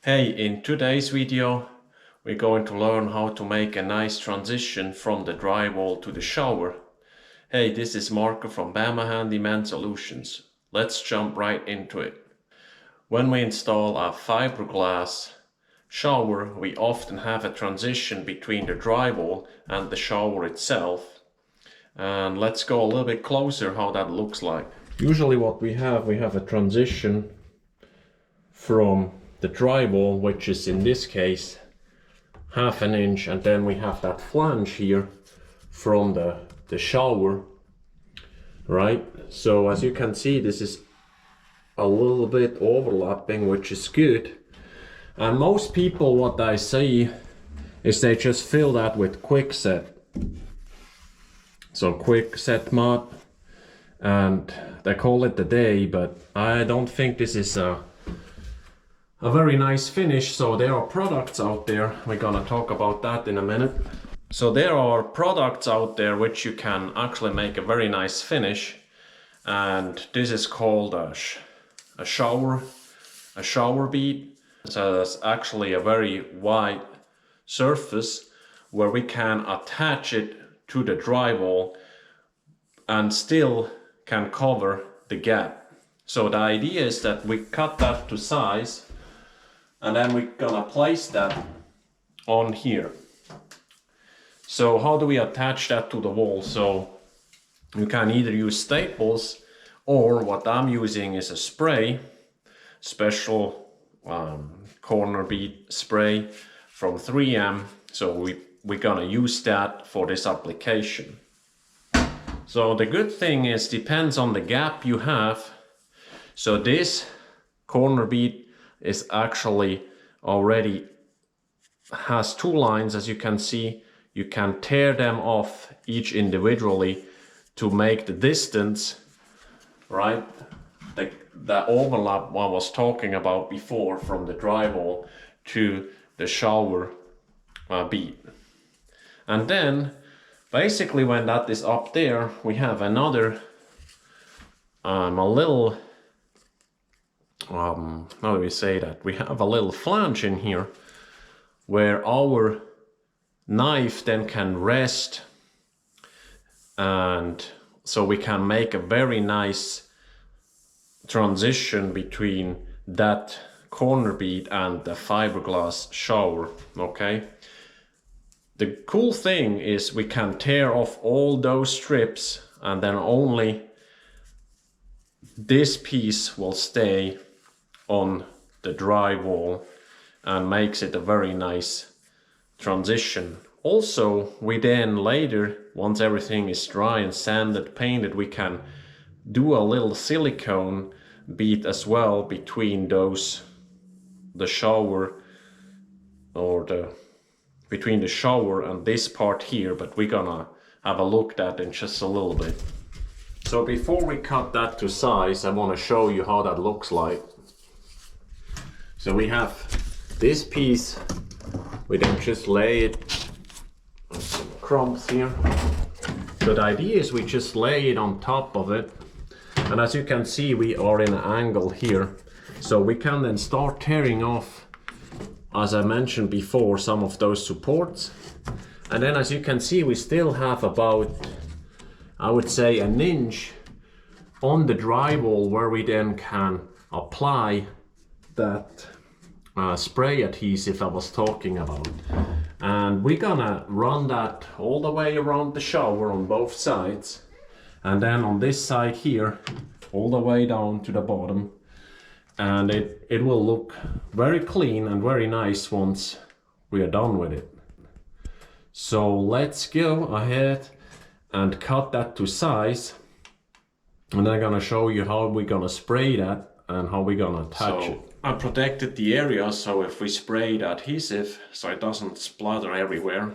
Hey, in today's video we're going to learn how to make a nice transition from the drywall to the shower. Hey, this is Marco from Bama Handyman Solutions. Let's jump right into it. When we install a fiberglass shower, we often have a transition between the drywall and the shower itself. And let's go a little bit closer how that looks like. Usually what we have a transition from the drywall, which is in this case half an inch, and then we have that flange here from the shower, right? So as you can see, this is a little bit overlapping, which is good. And most people, what I see is they just fill that with quickset. So quickset mud, and they call it the day, but I don't think this is a very nice finish. So there are products out there, we're gonna talk about that in a minute. So there are products out there which you can actually make a very nice finish, and this is called a shower bead. So that's actually a very wide surface where we can attach it to the drywall and still can cover the gap. So the idea is that we cut that to size, and then we're gonna place that on here. So how do we attach that to the wall? So you can either use staples, or what I'm using is a spray, special corner bead spray from 3M. So we're gonna use that for this application. So the good thing is, depends on the gap you have. So this corner bead is actually already has two lines. As you can see, you can tear them off each individually to make the distance, right? The overlap I was talking about before from the drywall to the shower bead. And then basically when that is up there, we have another a little how do we say that? We have a little flange in here where our knife then can rest, and so we can make a very nice transition between that corner bead and the fiberglass shower. Okay, the cool thing is we can tear off all those strips, and then only this piece will stay on the drywall and makes it a very nice transition. Also, we then later, once everything is dry and sanded, painted, we can do a little silicone bead as well between those, the shower, or between the shower and this part here, but we're gonna have a look at that in just a little bit. So before we cut that to size, I want to show you how that looks like. So we have this piece, we then just lay it on some crumbs here. So the idea is we just lay it on top of it, and as you can see, we are in an angle here. So we can then start tearing off, as I mentioned before, some of those supports. And then as you can see, we still have about, I would say, an inch on the drywall where we then can apply that spray adhesive I was talking about. And we're gonna run that all the way around the shower on both sides, and then on this side here all the way down to the bottom, and it will look very clean and very nice once we are done with it. So let's go ahead and cut that to size, and I'm gonna show you how we're gonna spray that and how we're gonna attach it. I protected the area, so if we spray the adhesive so it doesn't splatter everywhere,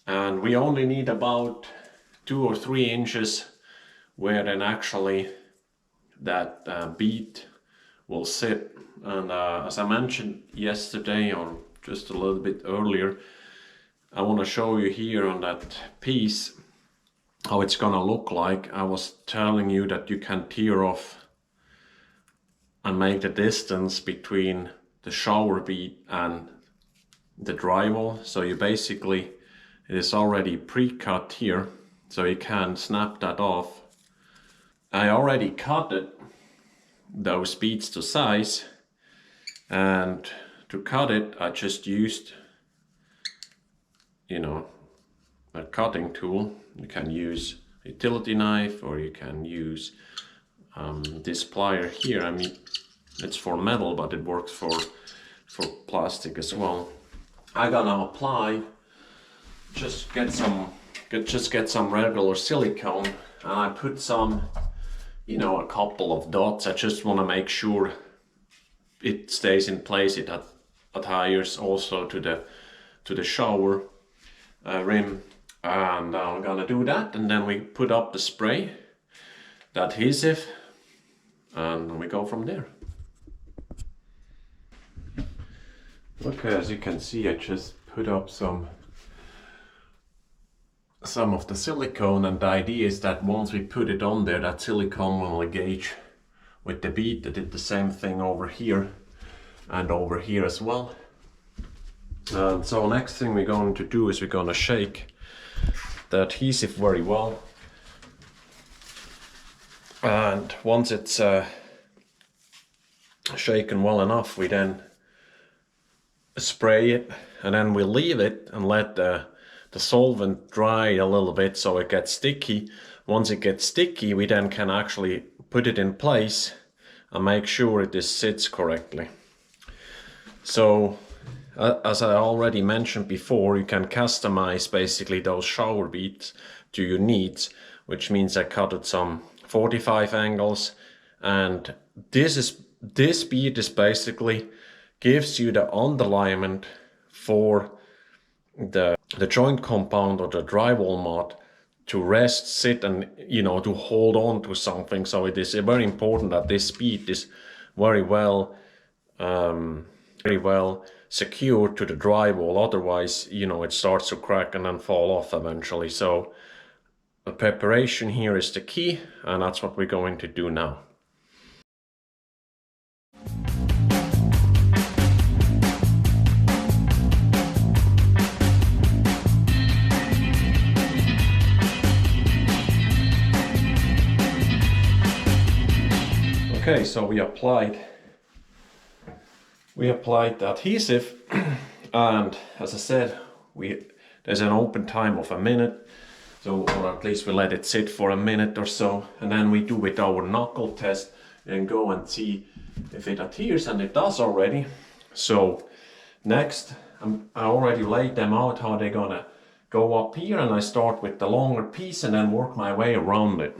and we only need about 2 or 3 inches where then actually that bead will sit. And as I mentioned yesterday, or just a little bit earlier, I want to show you here on that piece how it's gonna look like. I was telling you that you can tear off and make the distance between the shower bead and the drywall. So you basically, it is already pre-cut here, so you can snap that off. I already cut those beads to size, and to cut it I just used, you know, a cutting tool. You can use a utility knife, or you can use this plier here. I mean, it's for metal, but it works for plastic as well. I'm gonna apply, just get some regular silicone, and I put some, you know, a couple of dots. I just want to make sure it stays in place. It adheres also to the shower rim, and I'm gonna do that, and then we put up the spray, the adhesive, and we go from there. Okay, as you can see, I just put up some of the silicone, and the idea is that once we put it on there, that silicone will engage with the bead. I did the same thing over here and over here as well. So next thing we're going to do is we're going to shake the adhesive very well, and once it's shaken well enough, we then spray it, and then we leave it and let the solvent dry a little bit so it gets sticky. Once it gets sticky, we then can actually put it in place and make sure it sits correctly. So as I already mentioned before, you can customize basically those shower beads to your needs, which means I cut it some 45 angles, and this bead is basically gives you the underlayment for the joint compound or the drywall mod to rest, sit, and, you know, to hold on to something. So it is very important that this bead is very well secured to the drywall. Otherwise, you know, it starts to crack and then fall off eventually. So the preparation here is the key, and that's what we're going to do now. Okay, so we applied the adhesive, and as I said, there's an open time of a minute, so, or at least we let it sit for a minute or so, and then we do with our knuckle test and go and see if it adheres, and it does already. So next, I already laid them out how they're gonna go up here, and I start with the longer piece and then work my way around it.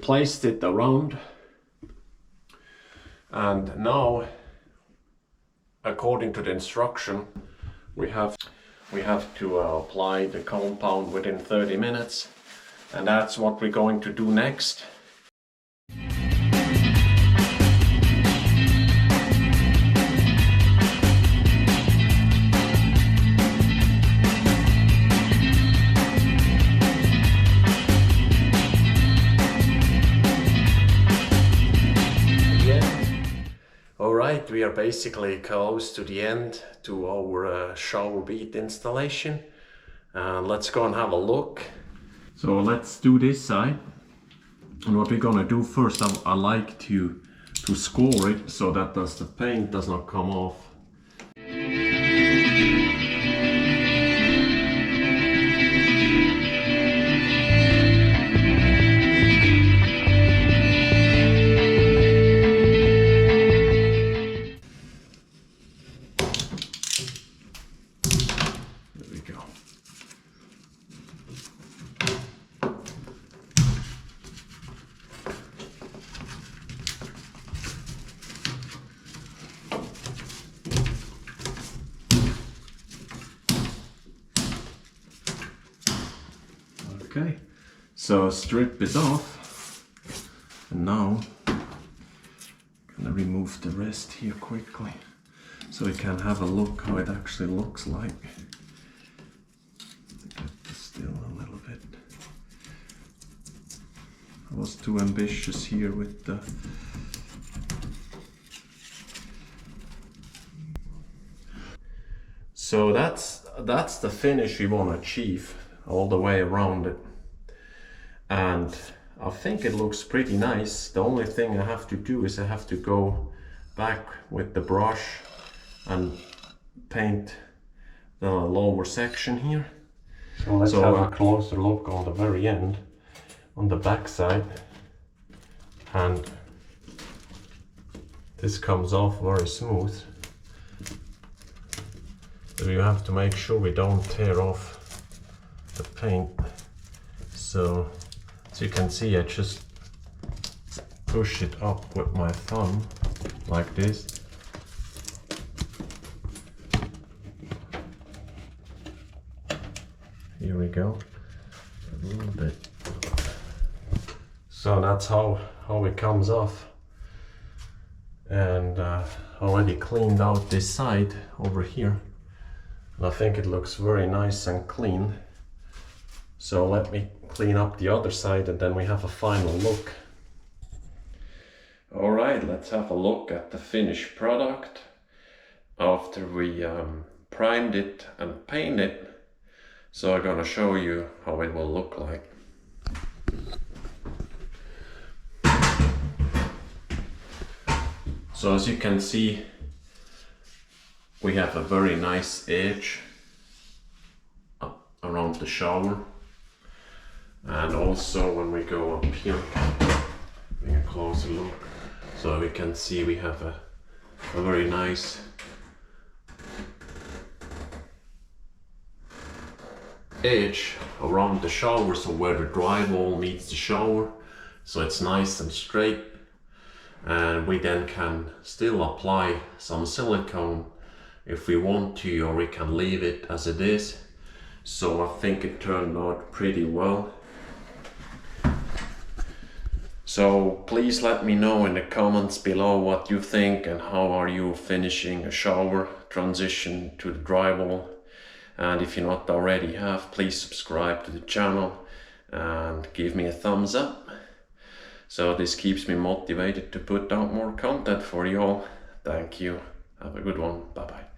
Placed it around, and now, according to the instruction, we have to apply the compound within 30 minutes, and that's what we're going to do next. Alright, we are basically close to the end to our shower bead installation. Let's go and have a look. So let's do this side. And what we're gonna do first, I like to score it so that the paint does not come off. Okay, so strip it off, and now I'm gonna remove the rest here quickly so we can have a look how it actually looks like. Get this still a little bit. I was too ambitious here with the so that's the finish we want to achieve all the way around it, and I think it looks pretty nice. The only thing I have to do is I have to go back with the brush and paint the lower section here. So let's have a closer look on the very end, on the back side, and this comes off very smooth. So you have to make sure we don't tear off the paint. So as you can see, I just push it up with my thumb like this. Here we go, a little bit. So that's how it comes off. And already cleaned out this side over here. And I think it looks very nice and clean. So let me clean up the other side and then we have a final look. Alright, let's have a look at the finished product after we primed it and painted it. So I'm gonna show you how it will look like. So as you can see, we have a very nice edge up around the shower. And also when we go up here, take a closer look, so we can see we have a very nice edge around the shower, so where the drywall meets the shower, so it's nice and straight. And we then can still apply some silicone if we want to, or we can leave it as it is. So I think it turned out pretty well. So please let me know in the comments below what you think and how are you finishing a shower transition to the drywall. And if you not already have, please subscribe to the channel and give me a thumbs up. So this keeps me motivated to put out more content for you all. Thank you. Have a good one. Bye bye.